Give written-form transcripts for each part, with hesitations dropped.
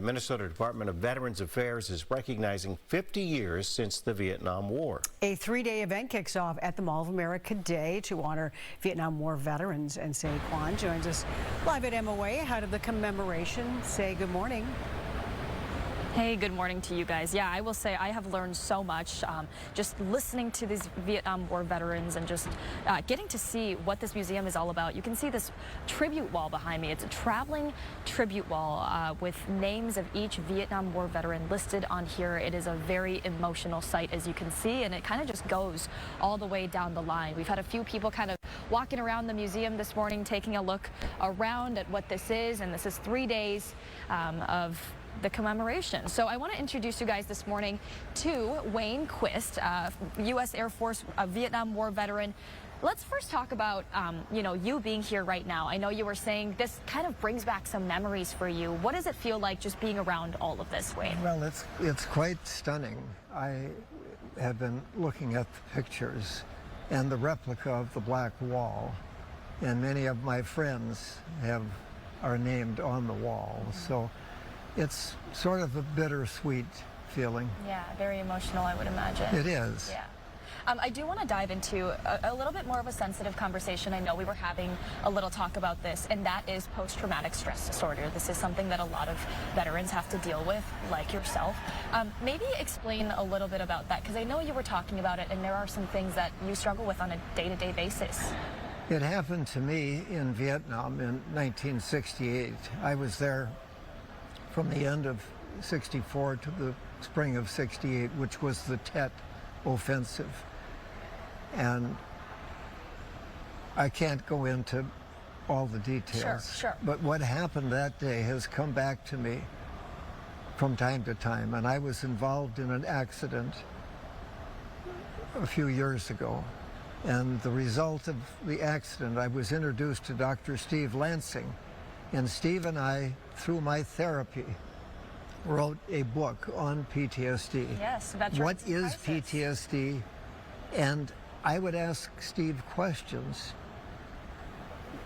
Minnesota Department of Veterans Affairs is recognizing 50 years since the Vietnam War. A three-day event kicks off at the Mall of America Day to honor Vietnam War veterans. And Say Kwan joins us live at MOA ahead of the commemoration. Say good morning. Hey, good morning to you guys. Yeah, I will say I have learned so much just listening to these Vietnam War veterans and just getting to see what this museum is all about. You can see this tribute wall behind me. It's a traveling tribute wall with names of each Vietnam War veteran listed on here. It is a very emotional sight, as you can see, and it kind of just goes all the way down the line. We've had a few people kind of walking around the museum this morning, taking a look around at what this is, and this is 3 days of the commemoration. So I want to introduce you guys this morning to Wayne Quist, U.S. Air Force Vietnam War veteran. Let's first talk about, you being here right now. I know you were saying this kind of brings back some memories for you. What does it feel like just being around all of this, Wayne? Well, it's quite stunning. I have been looking at the pictures and the replica of the Black Wall, and many of my friends are named on the wall. So it's sort of a bittersweet feeling. Yeah, very emotional, I would imagine. It is. Yeah. I do want to dive into a little bit more of a sensitive conversation. I know we were having a little talk about this, and that is post-traumatic stress disorder. This is something that a lot of veterans have to deal with, like yourself. Maybe explain a little bit about that, because I know you were talking about it, and there are some things that you struggle with on a day-to-day basis. It happened to me in Vietnam in 1968. I was there from the end of 64 to the spring of 68, which was the Tet Offensive. And I can't go into all the details. Sure. But what happened that day has come back to me from time to time. And I was involved in an accident a few years ago. And the result of the accident, I was introduced to Dr. Steve Lansing. And Steve and I, through my therapy, wrote a book on PTSD. Yes, veterans What is crisis. PTSD? And I would ask Steve questions.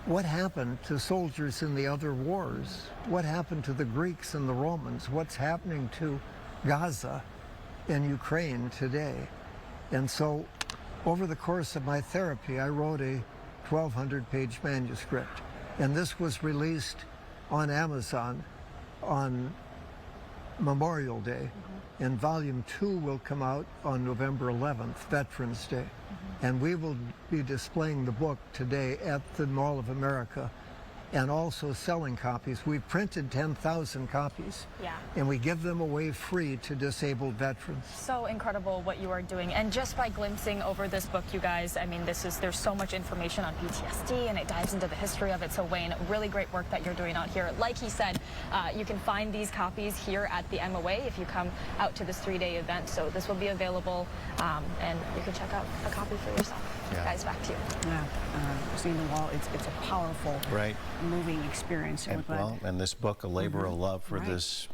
What happened to soldiers in the other wars? What happened to the Greeks and the Romans? What's happening to Gaza and Ukraine today? And so, over the course of my therapy, I wrote a 1,200-page manuscript. And this was released on Amazon on Memorial Day. And Volume 2 will come out on November 11th, Veterans Day. And we will be displaying the book today at the Mall of America and also selling copies. We printed 10,000 copies. Yeah. And we give them away free to disabled veterans. So incredible what you are doing. And just by glimpsing over this book, you guys, I mean, there's so much information on PTSD, and it dives into the history of it. So Wayne, really great work that you're doing out here. Like he said, you can find these copies here at the MOA if you come out to this 3-day event. So this will be available, and you can check out a copy for yourself. Yeah. Guys, back to you. Yeah, seeing the wall, it's a powerful, moving experience. And this book, a labor of love for this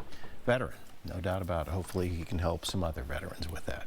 veteran, no doubt about it. Hopefully he can help some other veterans with that.